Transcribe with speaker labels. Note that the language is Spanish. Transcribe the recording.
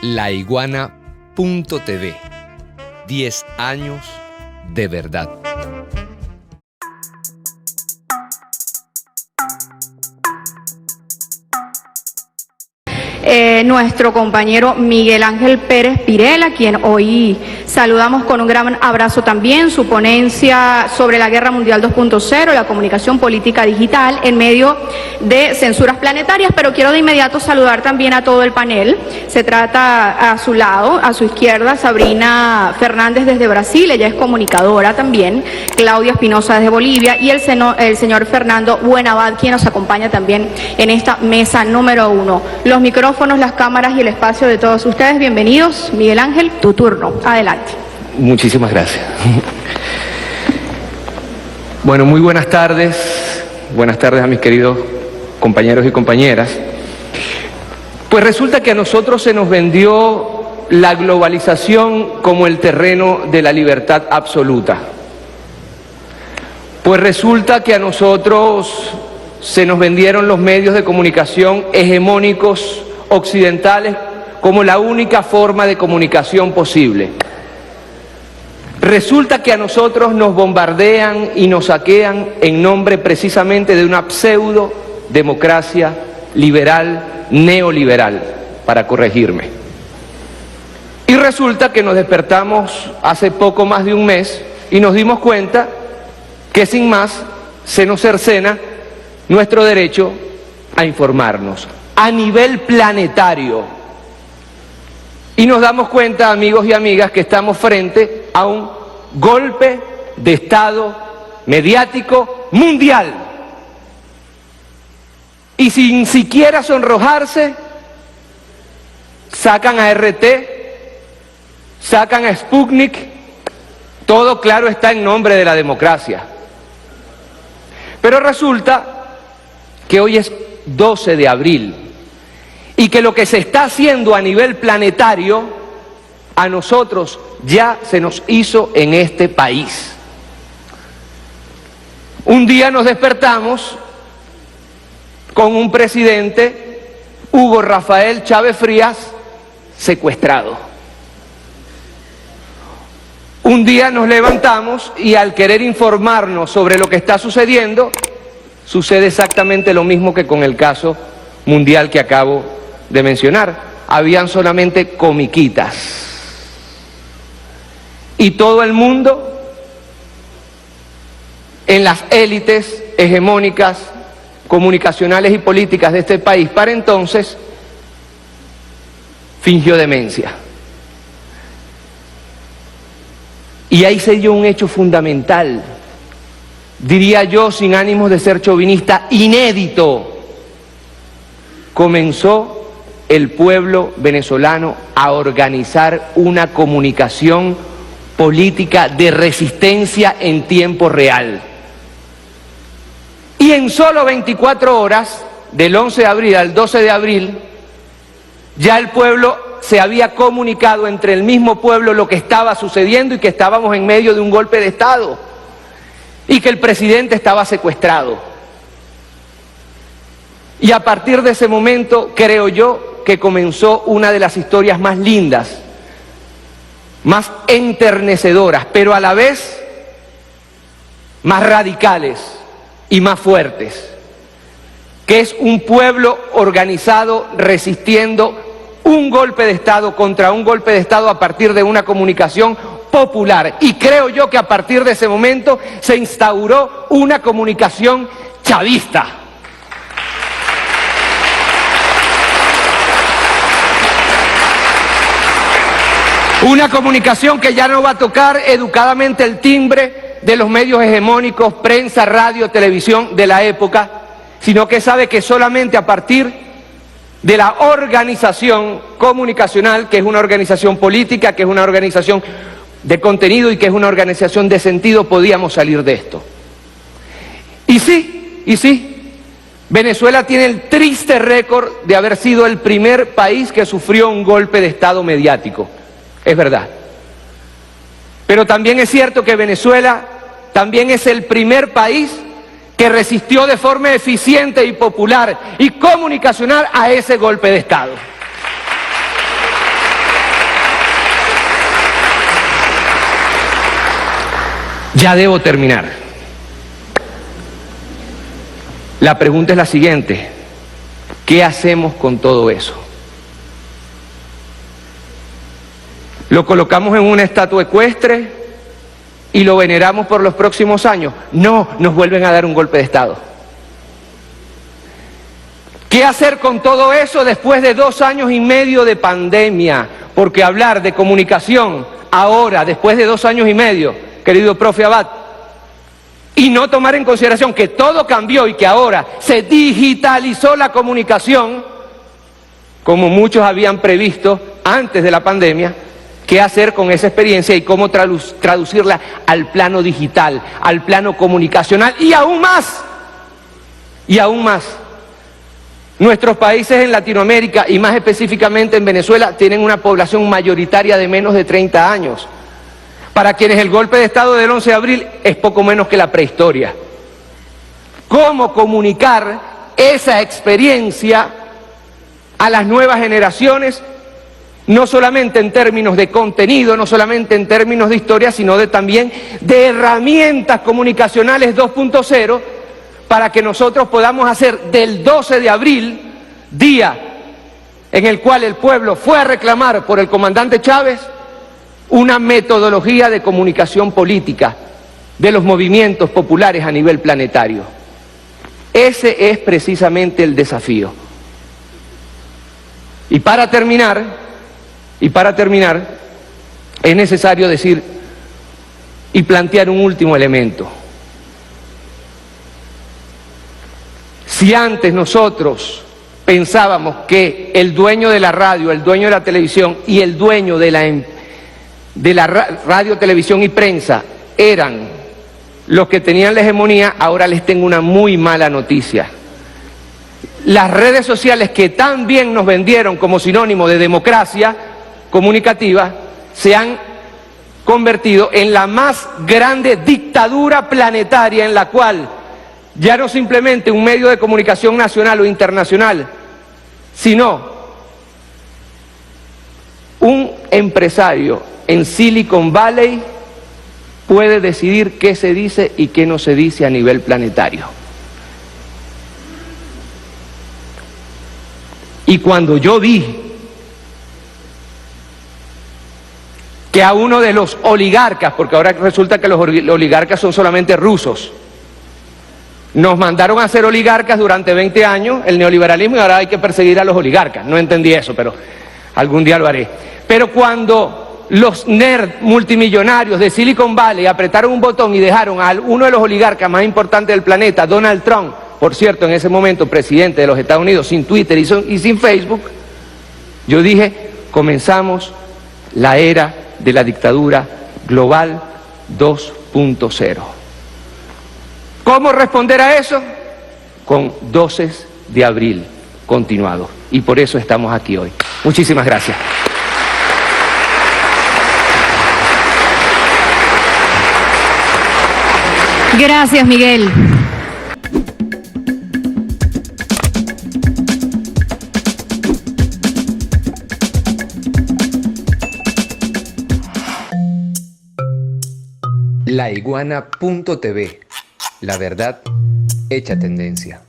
Speaker 1: laiguana.tv. 10 años de verdad.
Speaker 2: Nuestro compañero Miguel Ángel Pérez Pirela, quien hoy saludamos con un gran abrazo también, su ponencia sobre la Guerra Mundial 2.0, la comunicación política digital en medio de censuras planetarias, pero quiero de inmediato saludar también a todo el panel. Se trata a su lado, a su izquierda, Sabrina Fernández desde Brasil, ella es comunicadora también, Claudia Espinosa desde Bolivia y el señor Fernando Buenabad, quien nos acompaña también en esta mesa número 1. Los micrófonos, las cámaras y el espacio de todos ustedes. Bienvenidos. Miguel Ángel, tu turno. Adelante.
Speaker 3: Muchísimas gracias. Bueno, muy buenas tardes. Buenas tardes a mis queridos compañeros y compañeras. Pues resulta que a nosotros se nos vendió la globalización como el terreno de la libertad absoluta. Pues resulta que a nosotros se nos vendieron los medios de comunicación hegemónicos occidentales como la única forma de comunicación posible. Resulta que a nosotros nos bombardean y nos saquean en nombre precisamente de una pseudo democracia liberal, neoliberal, para corregirme. Y resulta que nos despertamos hace poco más de un mes y nos dimos cuenta que sin más se nos cercena nuestro derecho a informarnos a nivel planetario. Y nos damos cuenta, amigos y amigas, que estamos frente a un golpe de Estado mediático mundial. Y sin siquiera sonrojarse, sacan a RT, sacan a Sputnik, todo claro está en nombre de la democracia. Pero resulta que hoy es 12 de abril y que lo que se está haciendo a nivel planetario a nosotros ya se nos hizo en este país. Un día nos despertamos con un presidente, Hugo Rafael Chávez Frías, secuestrado. Un día nos levantamos y al querer informarnos sobre lo que está sucediendo, sucede exactamente lo mismo que con el caso mundial que acabo de mencionar. Habían solamente comiquitas. Y todo el mundo, en las élites hegemónicas, comunicacionales y políticas de este país, para entonces, fingió demencia. Y ahí se dio un hecho fundamental, diría yo, sin ánimos de ser chauvinista, inédito. Comenzó el pueblo venezolano a organizar una comunicación política de resistencia en tiempo real. Y en solo 24 horas, del 11 de abril al 12 de abril, ya el pueblo se había comunicado entre el mismo pueblo lo que estaba sucediendo y que estábamos en medio de un golpe de Estado y que el presidente estaba secuestrado. Y a partir de ese momento, creo yo, que comenzó una de las historias más lindas, más enternecedoras, pero a la vez más radicales y más fuertes, que es un pueblo organizado resistiendo un golpe de Estado contra un golpe de Estado a partir de una comunicación popular. Y creo yo que a partir de ese momento se instauró una comunicación chavista. Una comunicación que ya no va a tocar educadamente el timbre de los medios hegemónicos, prensa, radio, televisión de la época, sino que sabe que solamente a partir de la organización comunicacional, que es una organización política, que es una organización de contenido y que es una organización de sentido, podíamos salir de esto. Y sí, Venezuela tiene el triste récord de haber sido el primer país que sufrió un golpe de Estado mediático. Es verdad. Pero también es cierto que Venezuela también es el primer país que resistió de forma eficiente y popular y comunicacional a ese golpe de Estado. Ya debo terminar. La pregunta es la siguiente: ¿qué hacemos con todo eso? ¿Lo colocamos en una estatua ecuestre y lo veneramos por los próximos años? No, nos vuelven a dar un golpe de Estado. ¿Qué hacer con todo eso después de 2 años y medio de pandemia? Porque hablar de comunicación ahora, después de 2 años y medio, querido profe Abad, y no tomar en consideración que todo cambió y que ahora se digitalizó la comunicación, como muchos habían previsto antes de la pandemia, ¿qué hacer con esa experiencia y cómo traducirla al plano digital, al plano comunicacional y aún más? Y aún más. Nuestros países en Latinoamérica y más específicamente en Venezuela tienen una población mayoritaria de menos de 30 años. Para quienes el golpe de Estado del 11 de abril es poco menos que la prehistoria. ¿Cómo comunicar esa experiencia a las nuevas generaciones? No solamente en términos de contenido, no solamente en términos de historia, sino también de herramientas comunicacionales 2.0 para que nosotros podamos hacer del 12 de abril, día en el cual el pueblo fue a reclamar por el comandante Chávez, una metodología de comunicación política de los movimientos populares a nivel planetario. Ese es precisamente el desafío. Y para terminar, es necesario decir y plantear un último elemento. Si antes nosotros pensábamos que el dueño de la radio, el dueño de la televisión y el dueño de la radio, televisión y prensa eran los que tenían la hegemonía, ahora les tengo una muy mala noticia. Las redes sociales que tan bien nos vendieron como sinónimo de democracia comunicativa se han convertido en la más grande dictadura planetaria, en la cual ya no simplemente un medio de comunicación nacional o internacional, sino un empresario en Silicon Valley puede decidir qué se dice y qué no se dice a nivel planetario. Y cuando yo vi que a uno de los oligarcas, porque ahora resulta que los oligarcas son solamente rusos, nos mandaron a ser oligarcas durante 20 años, el neoliberalismo, y ahora hay que perseguir a los oligarcas. No entendí eso, pero algún día lo haré. Pero cuando los nerds multimillonarios de Silicon Valley apretaron un botón y dejaron a uno de los oligarcas más importantes del planeta, Donald Trump, por cierto, en ese momento presidente de los Estados Unidos, sin Twitter y sin Facebook, yo dije, comenzamos la era de la dictadura global 2.0. ¿Cómo responder a eso? Con 12 de abril continuado. Y por eso estamos aquí hoy. Muchísimas gracias.
Speaker 4: Gracias, Miguel.
Speaker 1: Laiguana.tv, la verdad hecha tendencia.